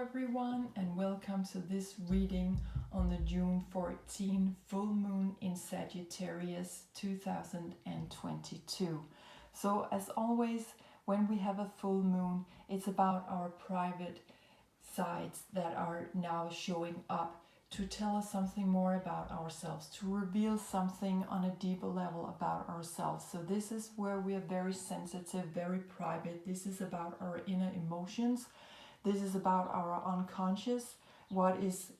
everyone, and welcome to this reading on the June 14 full moon in Sagittarius 2022. So as always, when we have a full moon, it's about our private sides that are now showing up to tell us something more about ourselves, to reveal something on a deeper level about ourselves. So this is where we are very sensitive, very private. This is about our inner emotions. This is about our unconscious, what is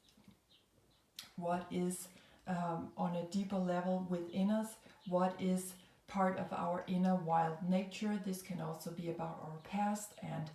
on a deeper level within us, what is part of our inner wild nature. This can also be about our past and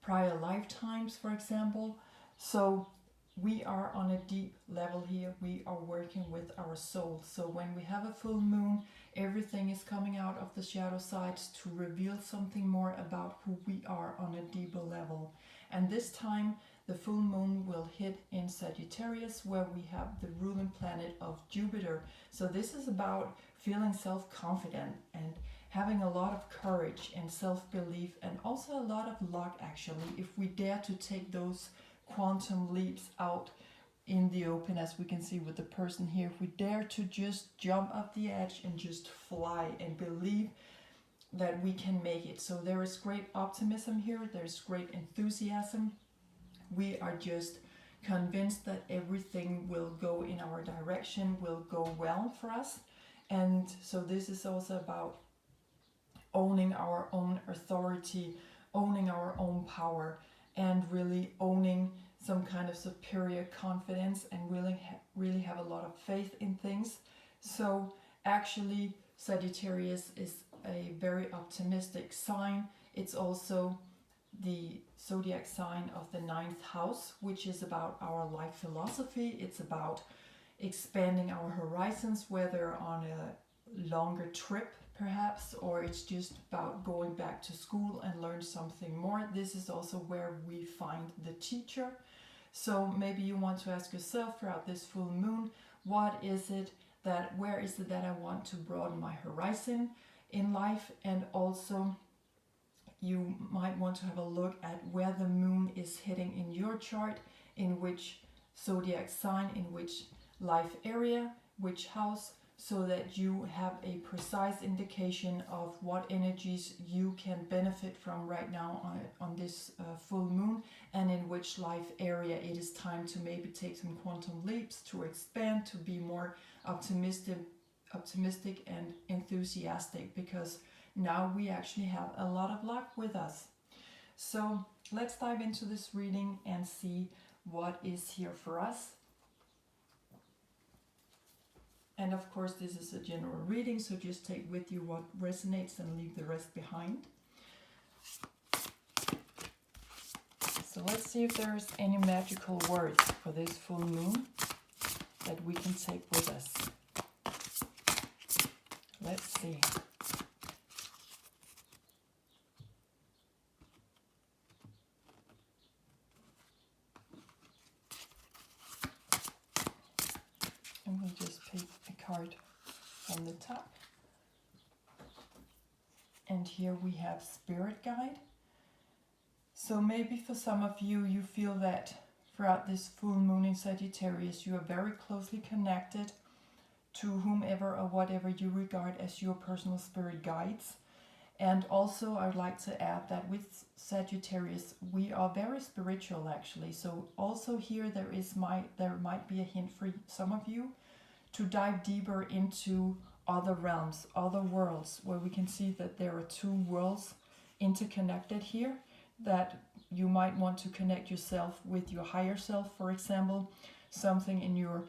prior lifetimes, for example. So we are on a deep level here. We are working with our soul. So when we have a full moon, everything is coming out of the shadow sides to reveal something more about who we are on a deeper level. And this time the full moon will hit in Sagittarius, where we have the ruling planet of Jupiter. So this is about feeling self-confident and having a lot of courage and self-belief, and also a lot of luck actually, if we dare to take those quantum leaps out in the open, as we can see with the person here. If we dare to just jump off the edge and just fly and believe that we can make it. So there is great optimism here, there's great enthusiasm. We are just convinced that everything will go in our direction, will go well for us. And so this is also about owning our own authority, owning our own power, and really owning some kind of superior confidence, and really have a lot of faith in things. So actually Sagittarius is a very optimistic sign. It's also the zodiac sign of the 9th house, which is about our life philosophy. It's about expanding our horizons, whether on a longer trip perhaps, or it's just about going back to school and learn something more. This is also where we find the teacher. So maybe you want to ask yourself throughout this full moon, where is it that I want to broaden my horizon in life? And also you might want to have a look at where the moon is hitting in your chart, in which zodiac sign, in which life area, which house, so that you have a precise indication of what energies you can benefit from right now on this full moon, and in which life area it is time to maybe take some quantum leaps, to expand, to be more optimistic and enthusiastic, because now we actually have a lot of luck with us. So let's dive into this reading and see what is here for us. And of course this is a general reading, so just take with you what resonates and leave the rest behind. So let's see if there's any magical words for this full moon that we can take with us. Let's see. And we'll just pick a card from the top. And here we have Spirit Guide. So maybe for some of you, you feel that throughout this full moon in Sagittarius, you are very closely connected to whomever or whatever you regard as your personal spirit guides. And also I'd like to add that with Sagittarius, we are very spiritual actually. So also here there might be a hint for some of you to dive deeper into other realms, other worlds, where we can see that there are two worlds interconnected here, that you might want to connect yourself with your higher self, for example, something in your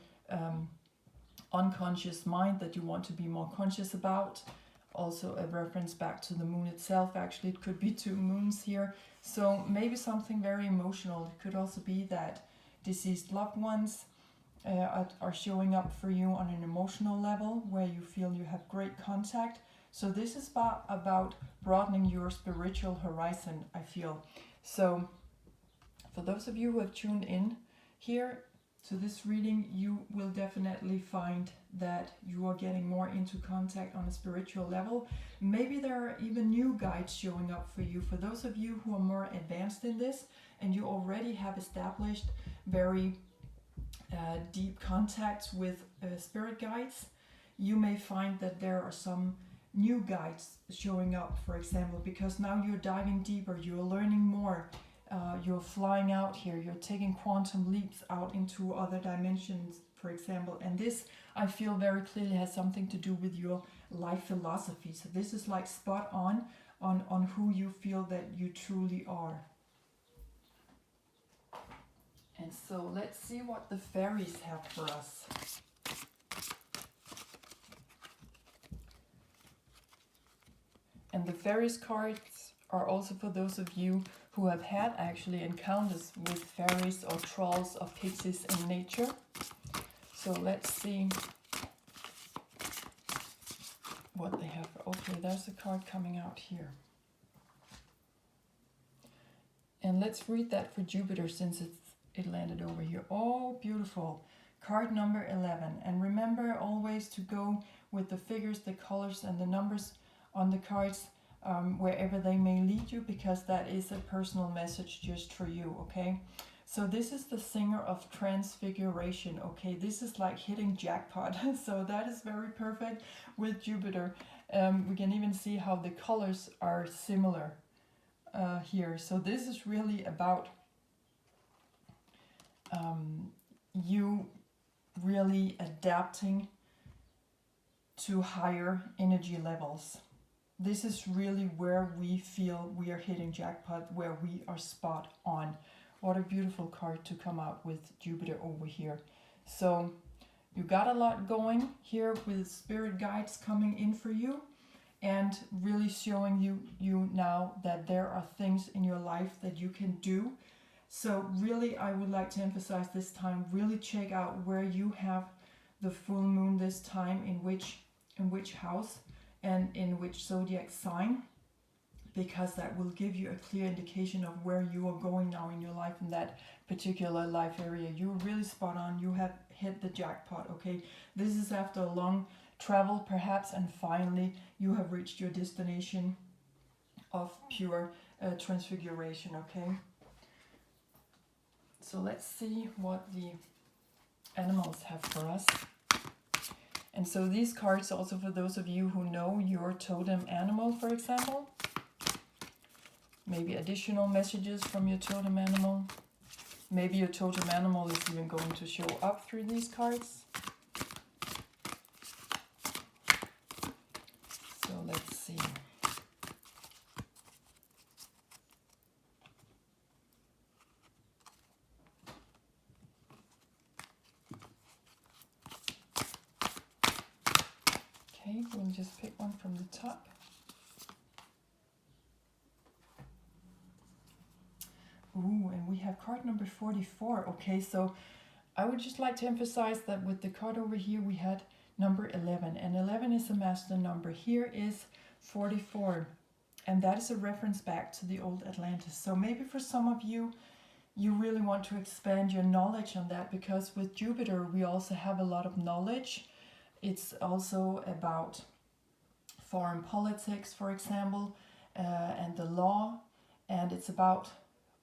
unconscious mind that you want to be more conscious about. Also a reference back to the moon itself. Actually it could be two moons here. So maybe something very emotional. It could also be that deceased loved ones are showing up for you on an emotional level, where you feel you have great contact. So this is about broadening your spiritual horizon, I feel. So for those of you who have tuned in here, So this reading, you will definitely find that you are getting more into contact on a spiritual level. Maybe there are even new guides showing up for you. For those of you who are more advanced in this and you already have established very deep contacts with spirit guides, you may find that there are some new guides showing up, for example, because now you're diving deeper, you're learning more. You're flying out here, you're taking quantum leaps out into other dimensions, for example. And this, I feel very clearly, has something to do with your life philosophy. So this is like spot on who you feel that you truly are. And so let's see what the fairies have for us. And the fairies cards are also for those of you who have had actually encounters with fairies or trolls or pixies in nature. So let's see what they have. Okay, there's a card coming out here. And let's read that for Jupiter since it landed over here. Oh, beautiful. Card number 11. And remember always to go with the figures, the colors, and the numbers on the cards, wherever they may lead you, because that is a personal message just for you, okay? So this is the Singer of Transfiguration, okay? This is like hitting jackpot, so that is very perfect with Jupiter. We can even see how the colors are similar here. So this is really about you really adapting to higher energy levels. This is really where we feel we are hitting jackpot, where we are spot on. What a beautiful card to come out with Jupiter over here. So you got a lot going here with spirit guides coming in for you and really showing you now that there are things in your life that you can do. So really, I would like to emphasize this time, really check out where you have the full moon this time, in which house and in which zodiac sign, because that will give you a clear indication of where you are going now in your life in that particular life area. You're really spot on. You have hit the jackpot, okay? This is after a long travel perhaps, and finally you have reached your destination of pure transfiguration, okay? So let's see what the animals have for us. And so these cards also for those of you who know your totem animal, for example. Maybe additional messages from your totem animal. Maybe your totem animal is even going to show up through these cards. So let's see. Okay, we'll just pick one from the top. Ooh, and we have card number 44. Okay, so I would just like to emphasize that with the card over here, we had number 11. And 11 is a master number. Here is 44. And that is a reference back to the old Atlantis. So maybe for some of you, you really want to expand your knowledge on that, because with Jupiter, we also have a lot of knowledge. It's also about foreign politics, for example, and the law. And it's about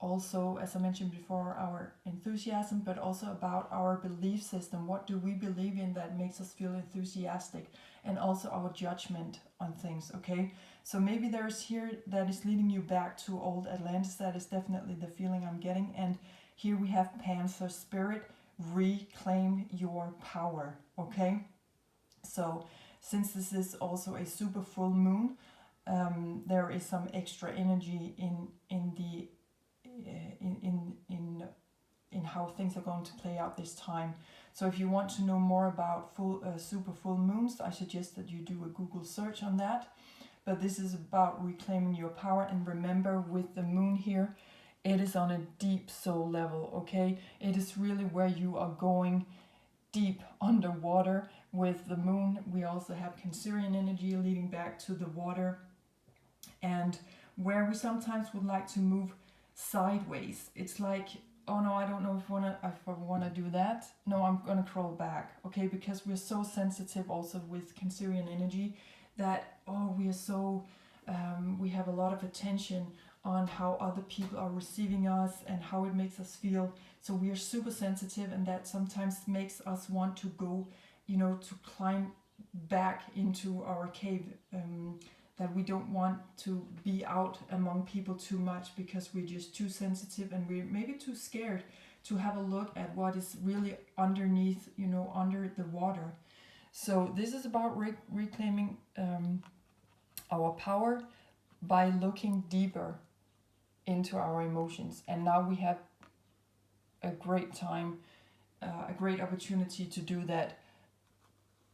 also, as I mentioned before, our enthusiasm, but also about our belief system. What do we believe in that makes us feel enthusiastic? And also our judgment on things, okay? So maybe there's here that is leading you back to old Atlantis. That is definitely the feeling I'm getting. And here we have Panther Spirit, reclaim your power, okay? So since this is also a super full moon, there is some extra energy in how things are going to play out this time. So if you want to know more about super full moons, I suggest that you do a Google search on that. But this is about reclaiming your power. And remember, with the moon here, it is on a deep soul level, okay? It is really where you are going deep underwater. With the moon, we also have Cancerian energy leading back to the water, and where we sometimes would like to move sideways. It's like Oh no, I don't know if I wanna do that. No, I'm gonna crawl back, okay? Because we're so sensitive also with Cancerian energy that we are so we have a lot of attention on how other people are receiving us and how it makes us feel. So we are super sensitive, and that sometimes makes us want to go, to climb back into our cave. That we don't want to be out among people too much because we're just too sensitive, and we're maybe too scared to have a look at what is really underneath, under the water. So this is about reclaiming our power by looking deeper into our emotions. And now we have a great time, a great opportunity to do that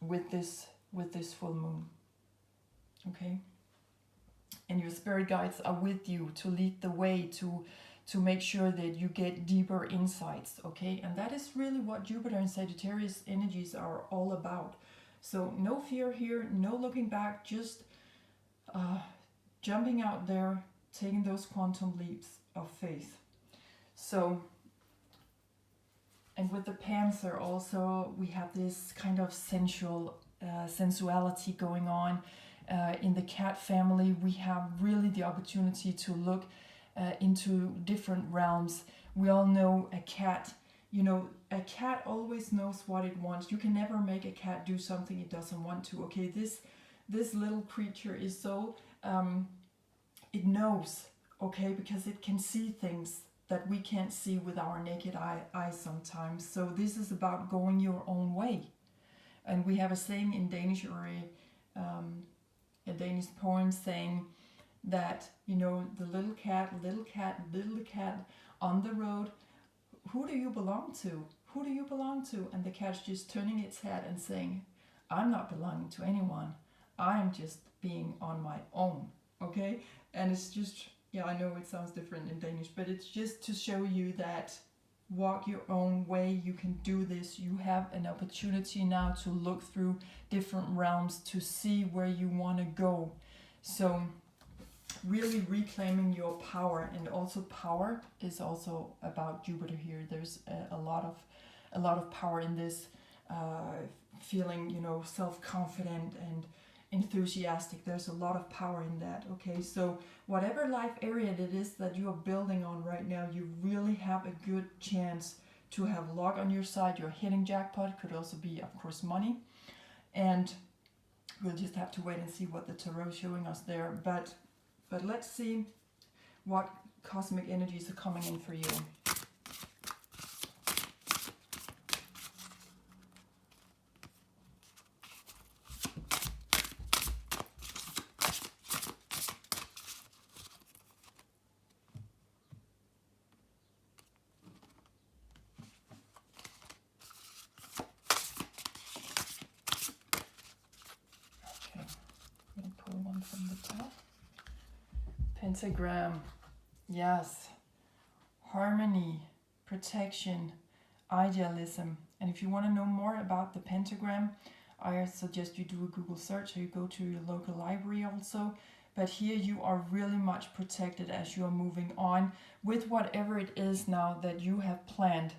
with this full moon. Okay? And your spirit guides are with you to lead the way, to make sure that you get deeper insights, okay? And that is really what Jupiter and Sagittarius energies are all about. So no fear here, no looking back, just jumping out there, taking those quantum leaps of faith. So, and with the Panther also, we have this kind of sensuality going on. In the cat family, we have really the opportunity to look into different realms. We all know a cat, a cat always knows what it wants. You can never make a cat do something it doesn't want to, okay? This little creature is so, it knows, okay, because it can see things that we can't see with our naked eyes sometimes. So this is about going your own way. And we have a saying in Danish, or a Danish poem saying that, the little cat on the road, who do you belong to? Who do you belong to? And the cat's just turning its head and saying, I'm not belonging to anyone. I am just being on my own, okay? And it's just, I know it sounds different in Danish, but it's just to show you that walk your own way. You can do this. You have an opportunity now to look through different realms to see where you want to go. So really reclaiming your power, and also power is also about Jupiter here. There's a lot of power in this, feeling, self-confident and enthusiastic. There's a lot of power in that, okay? So whatever life area it is that you are building on right now, you really have a good chance to have luck on your side. You're hitting jackpot. Could also be, of course, money, and we'll just have to wait and see what the tarot is showing us there. But let's see what cosmic energies are coming in for you. From the top. Pentagram, yes, harmony, protection, idealism. And if you want to know more about the pentagram, I suggest you do a Google search, or you go to your local library also. But here you are really much protected as you are moving on with whatever it is now that you have planned,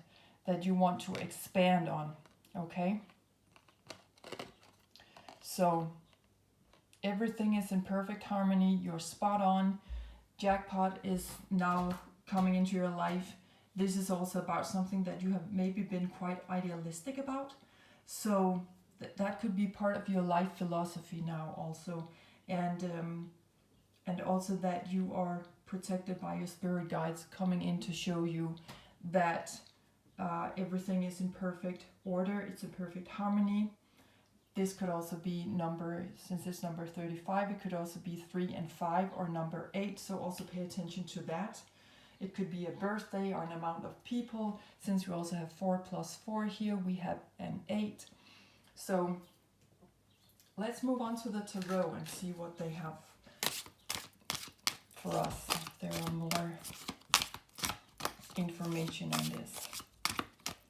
that you want to expand on, okay? So everything is in perfect harmony. You're spot on. Jackpot is now coming into your life. This is also about something that you have maybe been quite idealistic about. So that could be part of your life philosophy now also. And also that you are protected by your spirit guides coming in to show you that everything is in perfect order. It's in perfect harmony. This could also be since it's number 35, it could also be 3 and 5 or number 8. So also pay attention to that. It could be a birthday or an amount of people. Since we also have 4 plus 4 here, we have an 8. So let's move on to the tarot and see what they have for us. There are more information on this.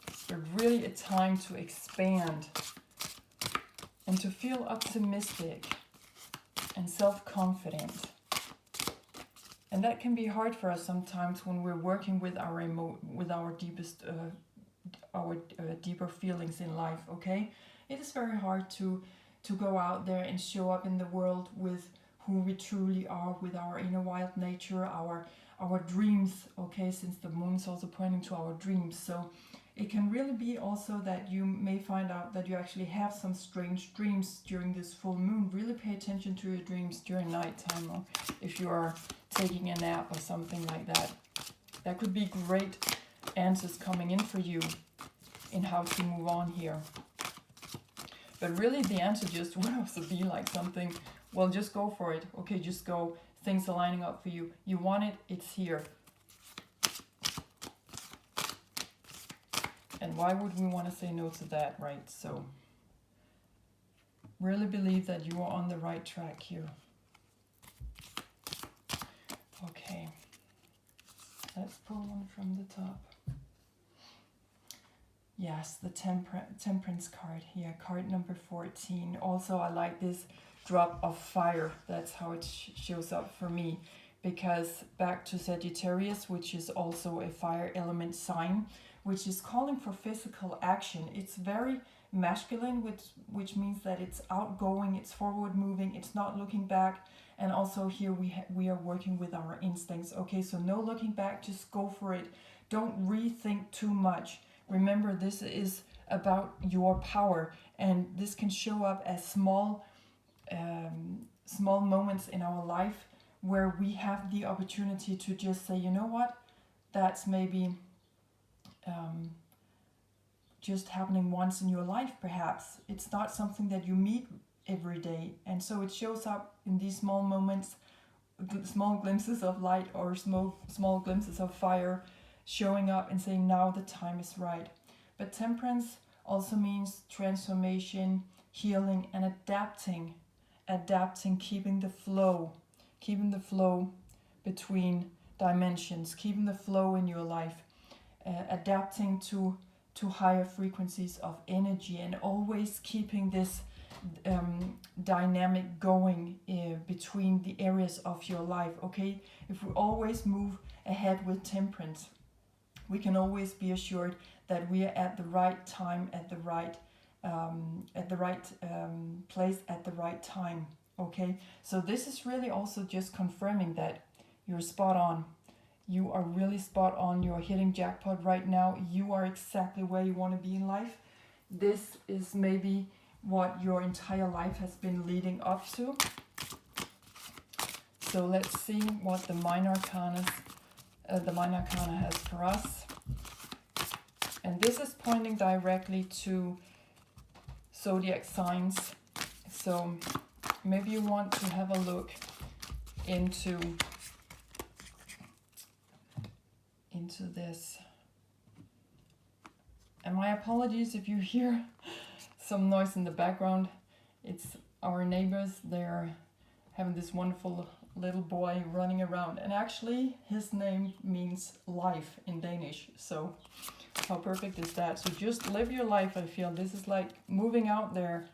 It's really a time to expand and to feel optimistic and self-confident. And that can be hard for us sometimes when we're working with our deepest, deeper feelings in life. Okay, it is very hard to go out there and show up in the world with who we truly are, with our inner wild nature, our dreams. Okay, since the moon is also pointing to our dreams, so it can really be also that you may find out that you actually have some strange dreams during this full moon. Really pay attention to your dreams during nighttime, or if you are taking a nap or something like that. That could be great answers coming in for you in how to move on here. But really the answer just would also be like something, well, just go for it. Okay, just go. Things are lining up for you. You want it, it's here. And why would we want to say no to that, right? So really believe that you are on the right track here. Okay, let's pull one from the top. Yes, the Temperance card here, card number 14. Also, I like this drop of fire. That's how it shows up for me. Because back to Sagittarius, which is also a fire element sign, which is calling for physical action. It's very masculine, which means that it's outgoing, it's forward moving, it's not looking back. And also here we are working with our instincts. Okay, so no looking back, just go for it. Don't rethink too much. Remember, this is about your power, and this can show up as small moments in our life where we have the opportunity to just say, you know what, that's maybe just happening once in your life, perhaps. It's not something that you meet every day, and so it shows up in these small moments, small glimpses of light or small glimpses of fire, showing up and saying, now the time is right. But temperance also means transformation, healing, and adapting, keeping the flow between dimensions, keeping the flow in your life, adapting to higher frequencies of energy, and always keeping this dynamic going between the areas of your life. Okay, if we always move ahead with temperance, we can always be assured that we are at the right time, at the right place at the right time. Okay, so this is really also just confirming that you're spot on. You are really spot on. You're hitting jackpot right now. You are exactly where you want to be in life. This is maybe what your entire life has been leading up to. So let's see what the Minor Arcana has for us. And this is pointing directly to zodiac signs. So maybe you want to have a look into this. And my apologies if you hear some noise in the background. It's our neighbors. They're having this wonderful little boy running around, and actually his name means life in Danish. So how perfect is that? So just live your life. I feel this is like moving out there,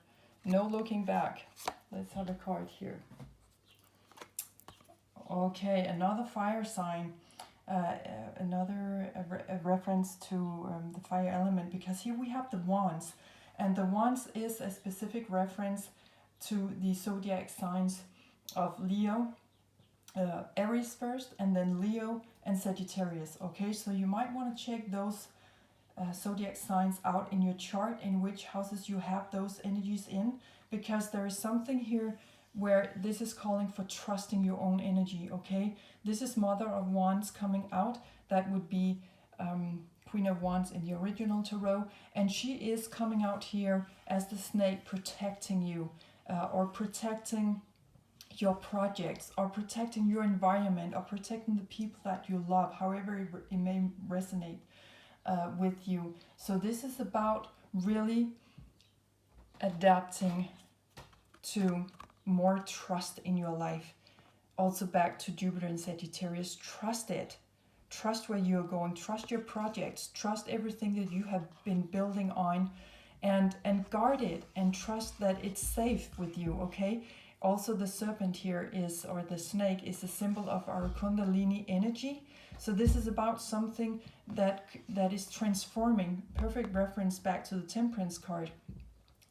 no looking back. Let's have a card here. Okay, another fire sign, a reference to the fire element, because here we have the wands, and the wands is a specific reference to the zodiac signs of Leo, Aries first, and then Leo and Sagittarius. Okay, so you might want to check those zodiac signs out in your chart, in which houses you have those energies in, because there is something here where this is calling for trusting your own energy. Okay, this is Mother of Wands coming out. That would be Queen of Wands in the original tarot, and she is coming out here as the snake, protecting you, or protecting your projects, or protecting your environment, or protecting the people that you love, however it may resonate with you. So this is about really adapting to more trust in your life. Also back to Jupiter and Sagittarius, trust it. Trust where you're going, trust your projects, trust everything that you have been building on, and guard it, and trust that it's safe with you. Okay, Also the serpent here is, or the snake is a symbol of our Kundalini energy. So this is about something that is transforming. Perfect reference back to the Temperance card.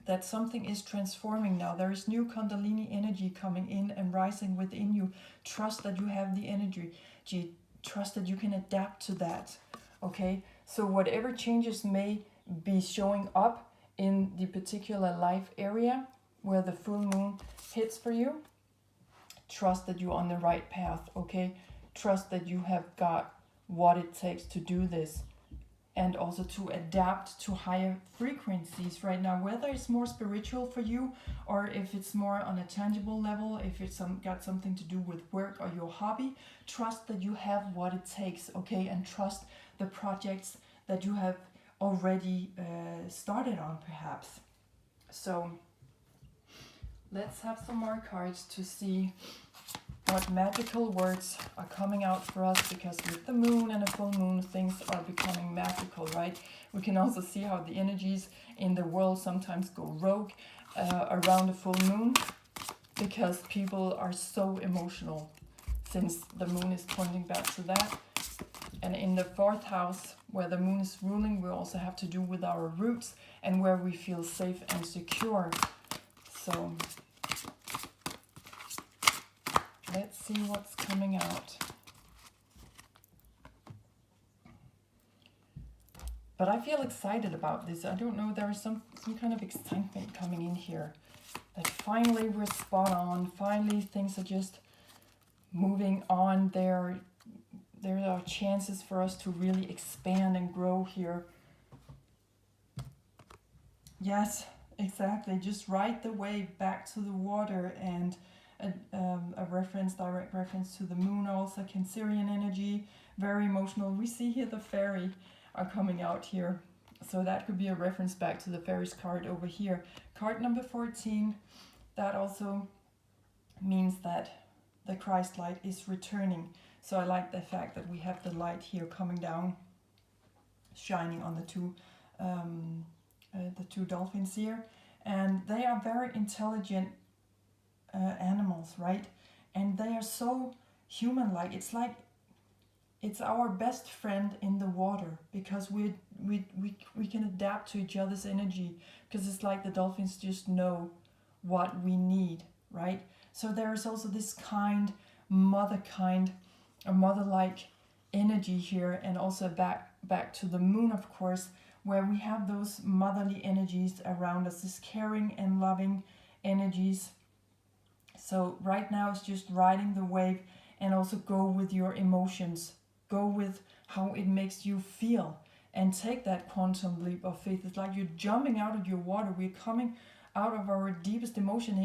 That something is transforming now. There is new Kundalini energy coming in and rising within you. Trust that you have the energy. Trust that you can adapt to that. Okay? So whatever changes may be showing up in the particular life area where the full moon hits for you, trust that you're on the right path. Okay? Trust that you have got what it takes to do this. And also to adapt to higher frequencies right now, whether it's more spiritual for you or if it's more on a tangible level, if it's got something to do with work or your hobby. Trust that you have what it takes, okay? And trust the projects that you have already started on, perhaps. So let's have some more cards to see what magical words are coming out for us, because with the moon and a full moon, things are becoming magical, right? We can also see how the energies in the world sometimes go rogue around a full moon, because people are so emotional, since the moon is pointing back to that. And in the 4th house, where the moon is ruling, we also have to do with our roots and where we feel safe and secure. So let's see what's coming out. But I feel excited about this. I don't know, there is some kind of excitement coming in here. That finally we're spot on. Finally things are just moving on. There are chances for us to really expand and grow here. Yes, exactly. Just ride the wave back to the water, and a reference, direct reference to the moon, also Cancerian energy, very emotional. We see here the fairy are coming out here, so that could be a reference back to the Faeries card over here. Card number 14, that also means that the Christ light is returning. So I like the fact that we have the light here coming down, shining on the two dolphins here, and they are very intelligent animals, right? And they are so human-like. It's like it's our best friend in the water, because we can adapt to each other's energy, because it's like the dolphins just know what we need, right? So there is also this kind, a mother-like energy here, and also back to the moon, of course, where we have those motherly energies around us, this caring and loving energies. So right now it's just riding the wave, and also go with your emotions. Go with how it makes you feel, and take that quantum leap of faith. It's like you're jumping out of your water. We're coming out of our deepest emotions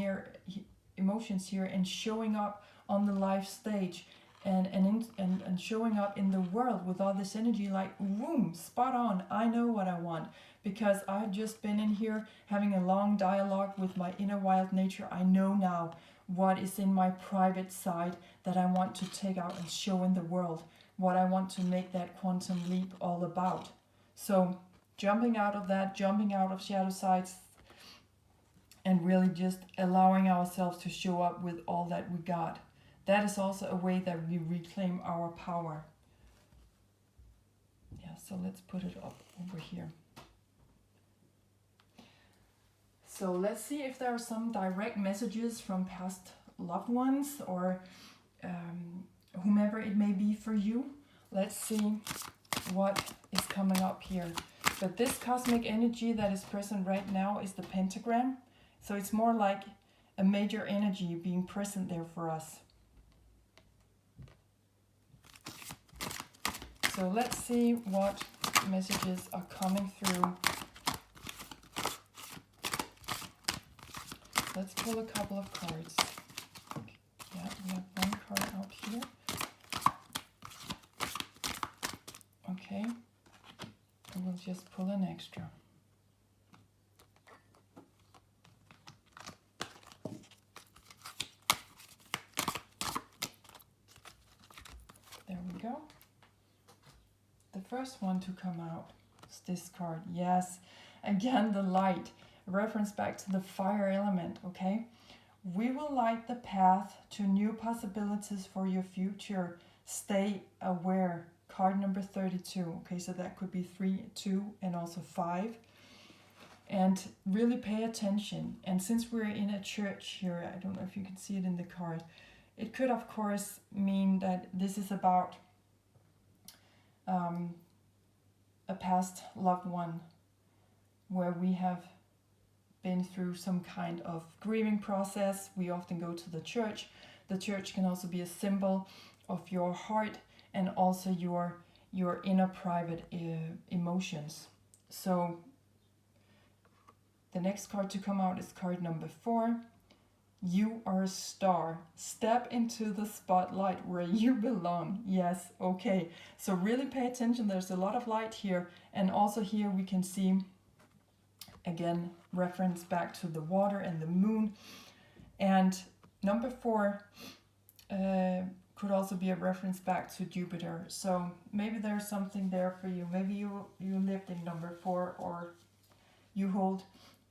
here, and showing up on the life stage, and showing up in the world with all this energy, like, boom, spot on. I know what I want, because I've just been in here having a long dialogue with my inner wild nature. I know now what is in my private side that I want to take out and show in the world, what I want to make that quantum leap all about. So jumping out of that, jumping out of shadow sides, and really just allowing ourselves to show up with all that we got. That is also a way that we reclaim our power. Yeah, so let's put it up over here. So let's see if there are some direct messages from past loved ones, or whomever it may be for you. Let's see what is coming up here. But this cosmic energy that is present right now is the pentagram. So it's more like a major energy being present there for us. So let's see what messages are coming through. Let's pull a couple of cards. Yeah, we have one card out here. Okay, and we'll just pull an extra. There we go. The first one to come out is this card. Yes, again, the light. Reference back to the fire element, okay? We will light the path to new possibilities for your future. Stay aware. Card number 32. Okay, so that could be 3, 2, and also 5. And really pay attention. And since we're in a church here, I don't know if you can see it in the card, it could of course mean that this is about a past loved one where we have been through some kind of grieving process. We often go to the church. The church can also be a symbol of your heart and also your inner private emotions. So the next card to come out is card number 4. You are a star. Step into the spotlight where you belong. Yes, okay. So really pay attention. There's a lot of light here. And also here we can see, again, reference back to the water and the moon. And number 4 could also be a reference back to Jupiter. So maybe there's something there for you. Maybe you lived in number 4, or you hold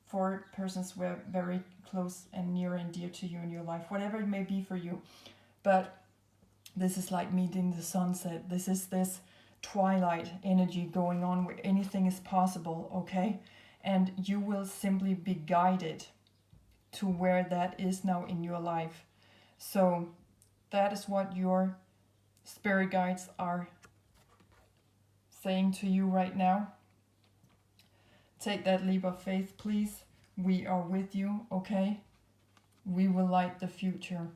4 persons who are very close and near and dear to you in your life, whatever it may be for you. But this is like meeting the sunset. This is this twilight energy going on where anything is possible, okay? And you will simply be guided to where that is now in your life. So that is what your spirit guides are saying to you right now. Take that leap of faith, please. We are with you, okay? We will light the future.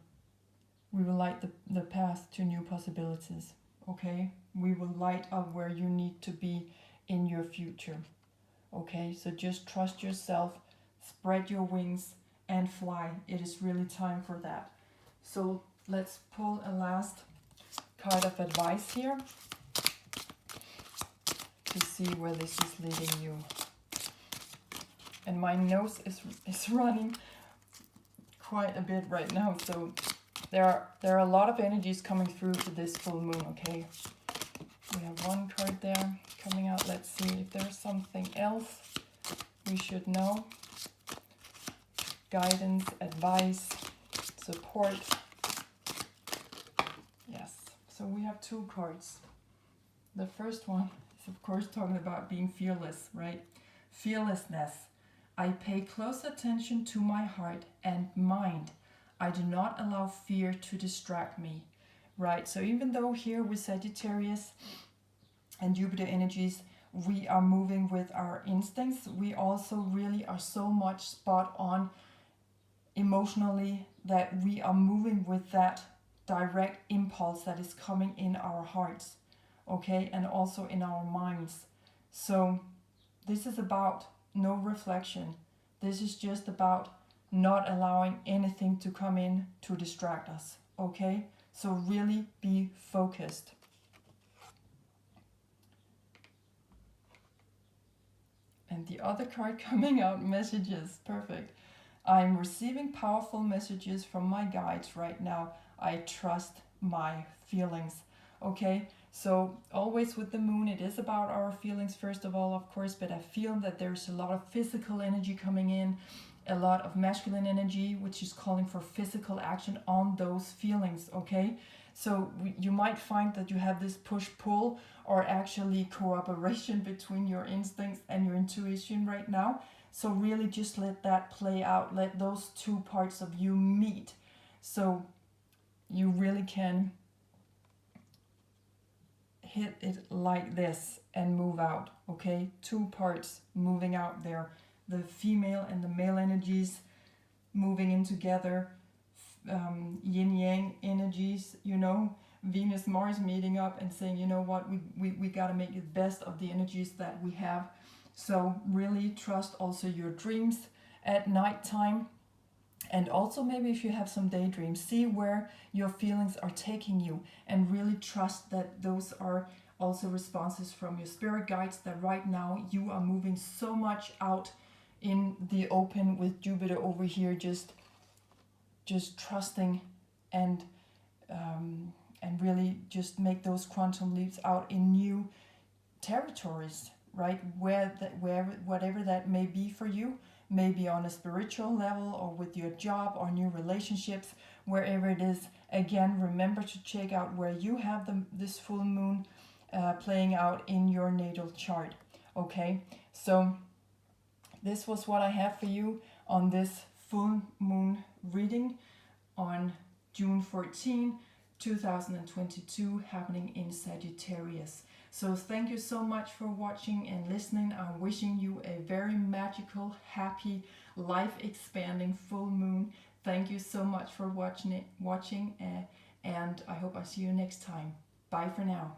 We will light the path to new possibilities, okay? We will light up where you need to be in your future, okay? So just trust yourself, spread your wings, and fly. It is really time for that. So let's pull a last card of advice here to see where this is leading you. And my nose is running quite a bit right now, so there are a lot of energies coming through to this full moon, okay? We have one card there coming out. Let's see if there's something else we should know. Guidance, advice, support. Yes, so we have 2 cards. The first one is of course talking about being fearless, right? Fearlessness. I pay close attention to my heart and mind. I do not allow fear to distract me, right? So even though here with Sagittarius and Jupiter energies, we are moving with our instincts, we also really are so much spot on emotionally that we are moving with that direct impulse that is coming in our hearts, okay? And also in our minds. So this is about no reflection. This is just about not allowing anything to come in to distract us, okay? So really be focused. And the other card coming out, messages, perfect. I'm receiving powerful messages from my guides right now. I trust my feelings, okay? So always with the moon, it is about our feelings first of all, of course, but I feel that there's a lot of physical energy coming in, a lot of masculine energy, which is calling for physical action on those feelings, okay? So you might find that you have this push-pull or actually cooperation between your instincts and your intuition right now. So really just let that play out. Let those 2 parts of you meet. So you really can hit it like this and move out, okay? 2 parts moving out there. The female and the male energies moving in together. Yin-yang energies, you know, Venus-Mars meeting up and saying, you know what, we got to make the best of the energies that we have. So really trust also your dreams at nighttime. And also maybe if you have some daydreams, see where your feelings are taking you and really trust that those are also responses from your spirit guides, that right now you are moving so much out in the open with Jupiter over here, just trusting and really just make those quantum leaps out in new territories, right? Whatever that may be for you, maybe on a spiritual level or with your job or new relationships, wherever it is. Again, remember to check out where you have this full moon playing out in your natal chart. Okay, so this was what I have for you on this full moon reading on June 14, 2022, happening in Sagittarius. So thank you so much for watching and listening. I'm wishing you a very magical, happy, life-expanding full moon. Thank you so much for watching, and I hope I see you next time. Bye for now.